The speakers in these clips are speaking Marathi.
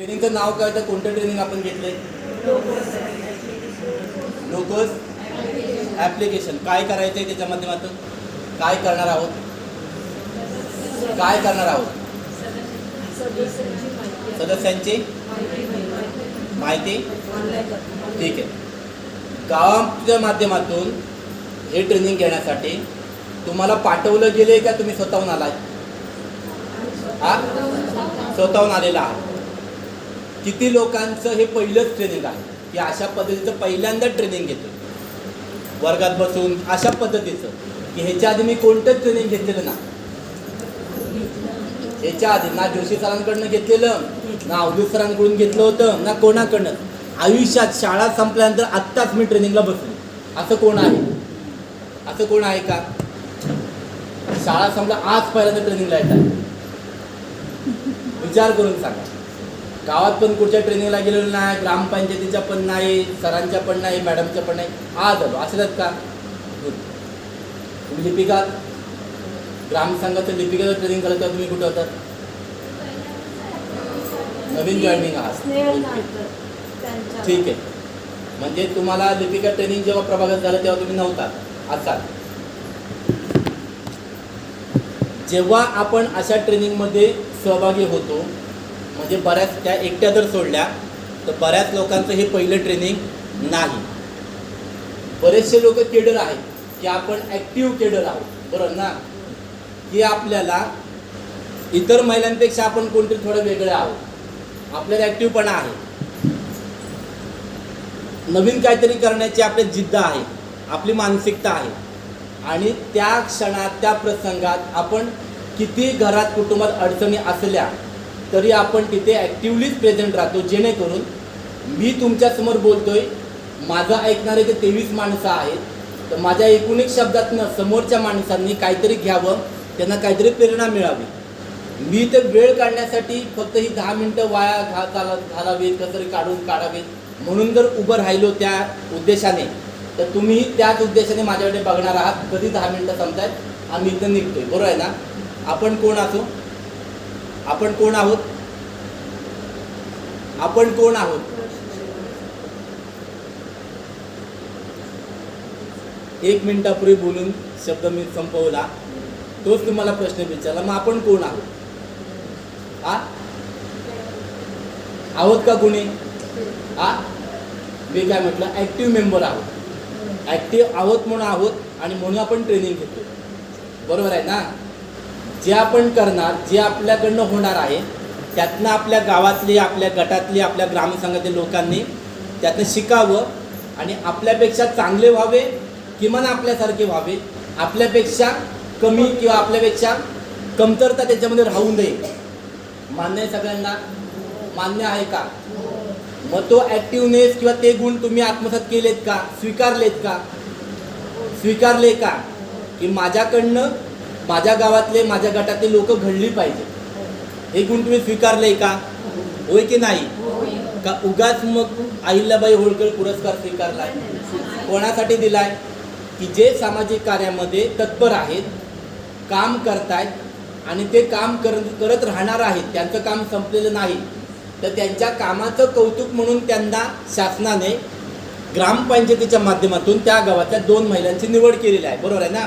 ट्रेनिंगचं नाव काय तर कोणतं ट्रेनिंग आपण घेतलंय? Locus application. काय करायचं आहे त्याच्या माध्यमातून? काय करणार आहोत? काय करणार आहोत? सदस्यांची माहिती. ठीक आहे. गावाच्या माध्यमातून हे ट्रेनिंग घेण्यासाठी तुम्हाला पाठवलं गेले का तुम्ही स्वतःहून आलाय? स्वतःहून आलेला आहात. किती लोकांचं हे पहिलंच ट्रेनिंग आहे की अशा पद्धतीचं पहिल्यांदा ट्रेनिंग घेतो वर्गात बसून अशा पद्धतीचं की ह्याच्या आधी मी कोणतंच ट्रेनिंग घेतलेलं ना? ह्याच्या आधी ना जोशी सरांकडनं घेतलेलं, ना अवधूत सरांकडून घेतलं होतं, ना कोणाकडनं. आयुष्यात शाळा संपल्यानंतर आत्ताच मी ट्रेनिंगला बसलो. असं कोण आहे? असं कोण आहे का? शाळा संपला आज पहिल्यांदा ट्रेनिंगला येत आहे. विचार करून सांगा. गावात पण कुठच्या ट्रेनिंगला गेलेलो नाही, ग्रामपंचायतीच्या पण नाही, सरांच्या पण नाही, मॅडमच्या पण नाही. आज आलो. असं का? तुम्ही लिपिका, ग्रामसंघाचं लिपिकेचं ट्रेनिंग झालं तेव्हा तुम्ही कुठे होतात? नवीन जॉईनिंग आहात. ठीक आहे. म्हणजे तुम्हाला लिपिका ट्रेनिंग जेव्हा प्रभागात झालं तेव्हा तुम्ही नव्हतात, असाल. जेव्हा आपण अशा ट्रेनिंगमध्ये सहभागी होतो म्हणजे बऱ्याच त्या एकट्या जर सोडल्या तर बऱ्याच लोकांचं हे पहिलं ट्रेनिंग नाही. बरेचसे लोक केडर आहेत की आपण ॲक्टिव्ह केडर आहोत, बरोबर ना? की आपल्याला इतर महिलांपेक्षा आपण कोणतरी थोडं वेगळं आहोत. आपल्याला ॲक्टिव्हपणा आहे, नवीन काहीतरी करण्याची आपली जिद्द आहे, आपली मानसिकता आहे. आणि त्या क्षणात त्या प्रसंगात आपण किती घरात कुटुंबात अडचणी असल्या तरी आपण तिथे ॲक्टिव्हलीच प्रेझेंट राहतो. जेणेकरून मी तुमच्यासमोर बोलतोय, माझं ऐकणारे ते 23 माणसं आहेत, तर माझ्या एकूण एक शब्दातनं समोरच्या माणसांनी काहीतरी घ्यावं, त्यांना काहीतरी प्रेरणा मिळावी. मी तर वेळ काढण्यासाठी फक्त ही 10 मिनटं वाया घालावीत, कसं तरी काढावीत म्हणून जर उभं राहिलो त्या उद्देशाने, तर तुम्ही त्याच उद्देशाने माझ्याकडे बघणार आहात. कधी 10 मिनटं संपतायत, आम्ही इथं निघतोय, बरोबर आहे ना? आपण कोण असो? आपण कोण आहोत? आपण कोण आहोत? एक मिनिटापूर्वी बोलून शब्द मी संपवला, तोच तुम्हाला प्रश्न विचारला. मग आपण कोण आहोत? आहोत का कोणी? मी काय म्हटलं? ॲक्टिव्ह मेंबर आहोत. ॲक्टिव्ह आहोत म्हणून आहोत आणि म्हणून आपण ट्रेनिंग घेतो, बरोबर आहे ना? जे आपण करणार, जे आपल्याकडनं होणार आहे त्यातनं आपल्या गावातली, आपल्या गटातली, आपल्या ग्रामसंघातील लोकांनी त्यातनं शिकावं आणि आपल्यापेक्षा चांगले व्हावे, किमान आपल्यासारखे व्हावे. आपल्यापेक्षा कमी किंवा आपल्यापेक्षा कमतरता त्याच्यामध्ये राहू नये. मान्य आहे सगळ्यांना? मान्य आहे का? मग तो ॲक्टिव्हनेस किंवा ते गुण तुम्ही आत्मसात केलेत का? स्वीकारलेत का? स्वीकारले का? की माझ्याकडनं माझ्या गावातले, माझ्या गटातले लोक घडली पाहिजे, हे गुण तुम्ही स्वीकारले का? होय की नाही? का उगाच मग अहिल्याबाई होळकर पुरस्कार स्वीकारलाय? कोणासाठी दिलाय? की जे सामाजिक कार्यामध्ये तत्पर आहेत, काम करतायत आणि ते काम करत राहणार आहेत, त्यांचं काम संपलेलं नाही, तर त्यांच्या कामाचं कौतुक म्हणून त्यांना शासनाने ग्रामपंचायतीच्या माध्यमातून त्या गावातल्या 2 महिलांची निवड केलेली आहे, बरोबर आहे ना?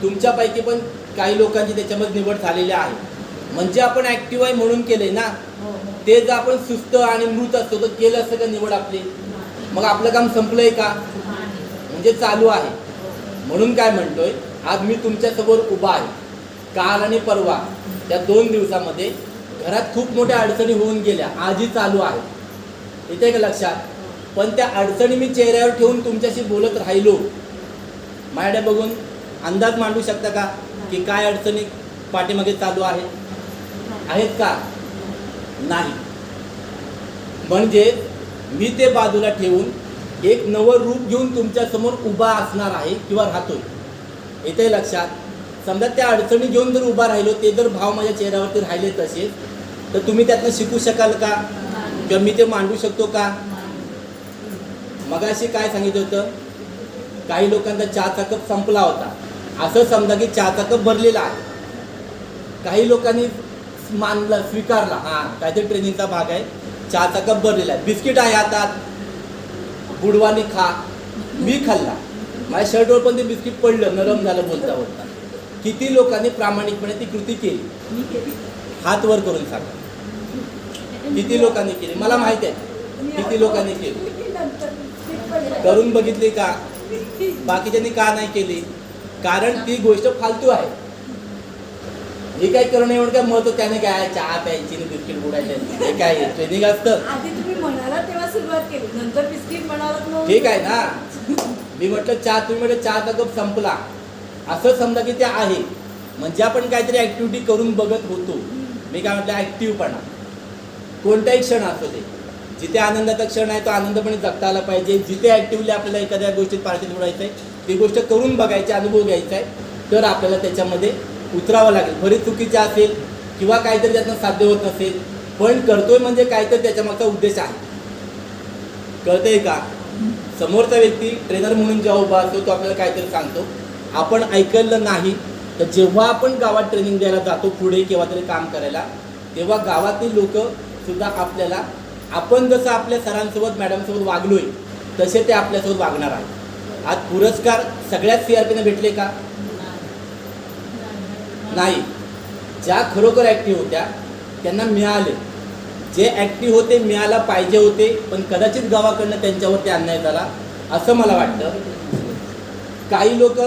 तुमच्यापैकी पण काही लोकांची त्याच्यामध्ये निवड झालेली आहे. म्हणजे आपण ॲक्टिव्ह आहे म्हणून केले ना. ते जर आपण सुस्त आणि मृत असतो तर केलं असतं का निवड आपली? मग आपलं काम संपलंय का? म्हणजे चालू आहे. म्हणून काय म्हणतोय, आज मी तुमच्यासमोर उभा आहे. काल आणि परवा त्या 2 दिवसामध्ये घरात खूप मोठ्या अडचणी होऊन गेल्या, आजही चालू आहे, येते का लक्षात? पण त्या अडचणी मी चेहऱ्यावर ठेवून तुमच्याशी बोलत राहिलो. माझ्याकडे बघून अंदाज मांडू शकता का की काय अडचणी पाठीमागे चालू आहेत का? नाही. म्हणजे मी ते बाजूला ठेवून एक नवं रूप घेऊन तुमच्यासमोर उभा असणार आहे किंवा राहतोय, येते लक्षात? समजा त्या अडचणी घेऊन जर उभा राहिलो, ते जर भाव माझ्या चेहऱ्यावरती राहिले तसेच, तर तुम्ही त्यातनं शिकू शकाल का? किंवा मी ते मांडू शकतो का? मगाशी काय सांगितलं होतं? काही लोकांचा चहाचा कप संपला होता, असं समजा की चहाचा कप भरलेला आहे. काही लोकांनी मानला, स्वीकारला, हां काहीतरी ट्रेनिंगचा भाग आहे, चहाचा कप भरलेला आहे, बिस्किट आहे हातात, बुडवानी खा. मी खाल्ला, माझ्या शर्टवर पण ते बिस्किट पडलं, नरम झालं बोलता बोलता. किती लोकांनी प्रामाणिकपणे ती कृती केली? हात वर करून सांगा, किती लोकांनी केली? मला माहिती आहे किती लोकांनी केली. करून बघितली का? बाकीच्यांनी का नाही केली? कारण ती गोष्ट फालतू आहे. हे काय करणं एवढं काय महत्व? त्याने काय चहा प्यायची आणि बिस्किट बुडायचे, हे काय ट्रेनिंग असतं? आधी तुम्ही म्हणाला तेव्हा सुरुवात केली, नंतर बिस्किट म्हणाला. ठीक आहे ना, मी म्हटलं चहा, तुम्ही म्हटलं चहाचा कप संपला, असं समजा की ते आहे. म्हणजे आपण काहीतरी ऍक्टिव्हिटी करून बघत होतो. मी काय म्हटलं, ऍक्टिव्हपणा कोणताही क्षण असतो ते, जिथे आनंदाचा क्षण आहे तो आनंदपणे जगता आला पाहिजे. जिथे ऍक्टिव्हली आपल्याला एखाद्या गोष्टीत पार्टिसिपेट व्हायचं आहे, ती गोष्ट करून बघायची, अनुभव घ्यायचा आहे, तर आपल्याला त्याच्यामध्ये उतरावं लागेल. बरीच चुकीचे असेल किंवा काहीतरी त्यातनं साध्य होत नसेल, पण करतोय म्हणजे काहीतरी त्याच्यामागचा उद्देश आहे. कळतंय का? समोरचा व्यक्ती ट्रेनर म्हणून जेव्हा उभा असतो तो आपल्याला काहीतरी सांगतो, आपण ऐकलं नाही. तर जेव्हा आपण गावात ट्रेनिंग द्यायला जातो पुढे केव्हा तरी काम करायला, तेव्हा गावातील लोक सुद्धा आपल्याला, आपण जसं आपल्या सरांसोबत मॅडमसोबत वागलोय तसे ते आपल्यासोबत वागणार आहे. आज पुरस्कार सगळ्याच CRPने भेटले का? नाही. ज्या खरोखर ॲक्टिव्ह होत्या त्यांना मिळाले. जे ॲक्टिव्ह होते मिळायला पाहिजे होते, पण कदाचित गावाकडनं त्यांच्यावरती अन्याय झाला असं मला वाटतं. काही लोक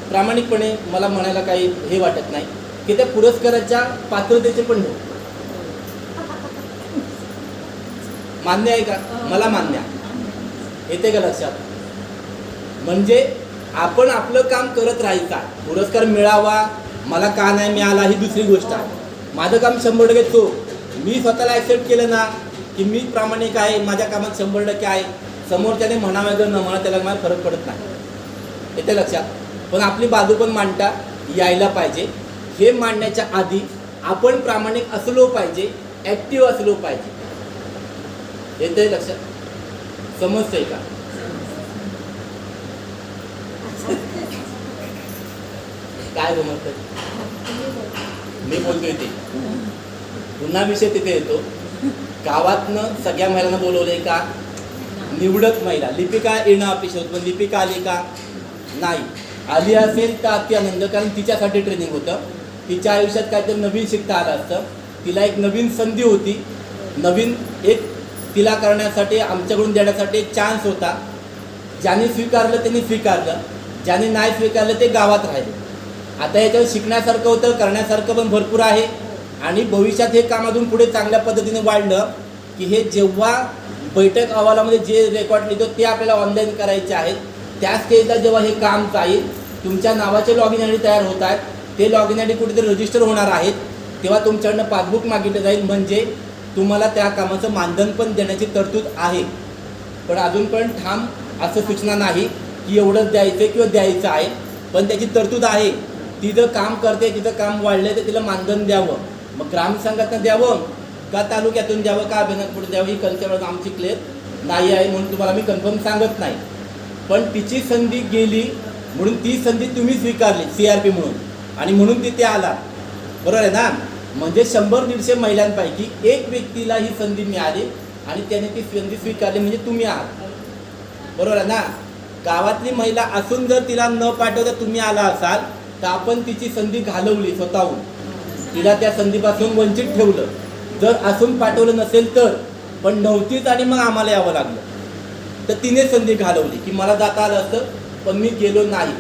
प्रामाणिकपणे, मला म्हणायला काही हे वाटत नाही की त्या पुरस्काराच्या पात्रतेचे पण हो, मान्य आहे का? मला मान्य आहे. येते का लक्षात? म्हणजे आपण आपलं काम करत राहायचं. पुरस्कार मिळावा, मला का नाही मिळाला ही दुसरी गोष्ट आहे. माझं काम 100% तो, मी स्वतःला ॲक्सेप्ट केलं ना की मी प्रामाणिक आहे, माझ्या कामात 100% आहे. समोरच्याने म्हणावं जर न म्हणा त्याला मला फरक पडत नाही. येते लक्षात? पण आपली बाजू पण मांडता यायला पाहिजे. हे मांडण्याच्या आधी आपण प्रामाणिक असलो पाहिजे, ॲक्टिव्ह असलो पाहिजे. येते लक्षात? समजतंय का? काय समजतंय? मी बोलतोय ते पुन्हा विषय तिथे येतो. गावातनं सगळ्या महिलांना बोलवलंय का? निवडक महिला. लिपिका येणं अपेक्षित होतं, पण लिपिका आली का? नाही. आली असेल तर अति आनंद, कारण तिच्यासाठी ट्रेनिंग होतं. तिच्या आयुष्यात काहीतरी नवीन शिकता आलं असतं. तिला एक नवीन संधी होती, नवीन एक तिला करण्यासाठी, आमच्याकडून देण्यासाठी एक चान्स होता. ज्याने स्वीकारलं त्यांनी स्वीकारलं, ज्याने नाही स्वीकारलं ते गावात राहिले. आता याच्यावर शिकण्यासारखं होतं, करण्यासारखं पण भरपूर आहे. आणि भविष्यात हे काम अजून पुढे चांगल्या पद्धतीने वाढलं की हे जेव्हा बैठक अहवालामध्ये जे रेकॉर्ड लिहितो ते आपल्याला ऑनलाईन करायचे आहेत, त्या स्टेजला जेव्हा हे काम जाईल, तुमच्या नावाचे लॉग इन आय डी तयार होत आहेत, ते लॉग इन आय डी कुठेतरी रजिस्टर होणार आहेत, तेव्हा तुमच्याकडनं पासबुक मागितलं जाईल. म्हणजे तुम्हाला त्या कामाचं मानधन पण देण्याची तरतूद आहे. पण अजून पण ठाम असं सूचना नाही की एवढंच द्यायचं किंवा द्यायचं आहे, पण त्याची तरतूद आहे. ती जर काम करते, तिथं काम वाढलं तर तिला मानधन द्यावं. मग ग्रामसंघातनं द्यावं का तालुक्यातून द्यावं का अभिनंदन द्यावं ही कल्चर आमची क्लिअर नाही आहे, म्हणून तुम्हाला मी कन्फर्म सांगत नाही. पण तिची संधी गेली म्हणून ती संधी तुम्ही स्वीकारली CRP म्हणून, आणि म्हणून तिथे आला. बरोबर आहे ना? म्हणजे 100-150 महिलांपैकी एक व्यक्तीला ही संधी मिळाली आणि त्याने ती संधी स्वीकारली, म्हणजे तुम्ही आहात. बरोबर आहे ना? गावातली महिला असून जर तिला न पाठवता तुम्ही आला असाल तर आपण तिची संधी घालवली स्वतःहून, तिला त्या संधीपासून वंचित ठेवलं. जर असून पाठवलं नसेल तर, पण नव्हतीच आणि मग आम्हाला यावं लागलं, तर तिने संधी घालवली की मला जाता आलं असतं पण मी गेलो नाही.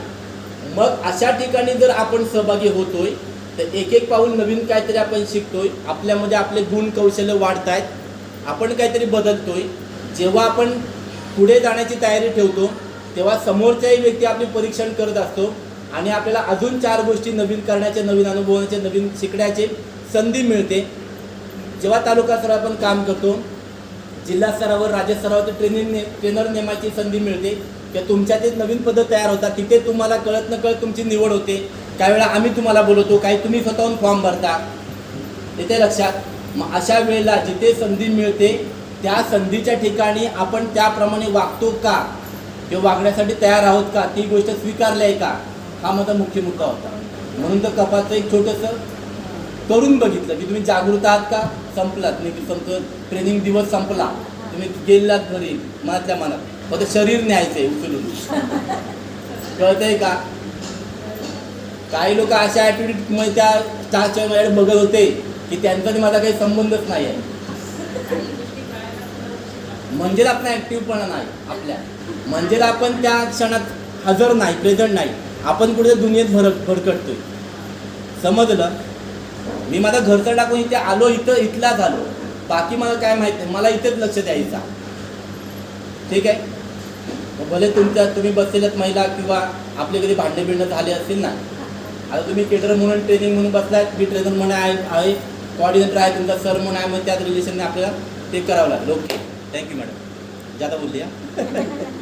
मग अशा ठिकाणी जर आपण सहभागी होतोय तर एक एक पाऊल नवीन काहीतरी आपण शिकतोय, आपल्यामध्ये आपले गुण कौशल्य वाढत आहेत, आपण काहीतरी बदलतोय. जेव्हा आपण पुढे जाण्याची तयारी ठेवतो तेव्हा समोरच्याही व्यक्ती आपली परीक्षण करत असतो आणि आपल्याला अजून 4 गोष्टी नवीन करण्याचे, नवीन अनुभवाचे, नवीन शिकण्याचे संधी मिळते. जेव्हा तालुका स्तरावर आपण काम करतो, जिल्हा स्तरावर, राज्य स्तरावर ट्रेनर नेमायची संधी मिळते किंवा तुमच्यात एक नवीन पद्धत तयार होतात. तिथे तुम्हाला कळत न कळत तुमची निवड होते. काही वेळा आम्ही तुम्हाला बोलवतो, काही तुम्ही स्वतःहून फॉर्म भरता. तिथे लक्षात. मग अशा वेळेला जिथे संधी मिळते त्या संधीच्या ठिकाणी आपण त्याप्रमाणे वागतो का किंवा वागण्यासाठी तयार आहोत का, ती गोष्ट स्वीकारली आहे का, हा माझा मुख्य मुद्दा होता. म्हणून तर कपाचं एक छोटंसं करून बघितलं की तुम्ही जागृत आहात का, संपलात. मी तुमचं ट्रेनिंग दिवस संपला, तुम्ही गेलात घरी मनातल्या मनात, फक्त शरीर न्यायचंय उचलून. कळतंय का? काही लोक अशा ॲटिट्यूडमुळे त्या स्टारच्या माझ्याकडे बघत होते की त्यांचा आणि माझा काही संबंधच नाही आहे. म्हणजे आपण ॲक्टिव्हपणा नाही आपल्या, म्हणजे आपण त्या क्षणात हजर नाही, प्रेझेंट नाही. आपण कुठे दुनियेत भरकटतोय. समजलं? मी माझा घरचा टाकून इथे आलो, इथलाच आलो, बाकी मला काय माहिती नाही, मला इथेच लक्ष द्यायचा. ठीक आहे? भले तुम्ही बसलेल्यात महिला किंवा आपले कधी भांडे बिंडे झाले असतील ना, आता तुम्ही केटर म्हणून ट्रेनिंग म्हणून बसलात, मी ट्रेनर म्हणून आहे, कोऑर्डिनेटर आहे, तुमचा सर म्हणून आहे, मग त्याच रिलेशनने आपल्याला ते करावं लागेल. Okay, thank you madam. जाता बोलली.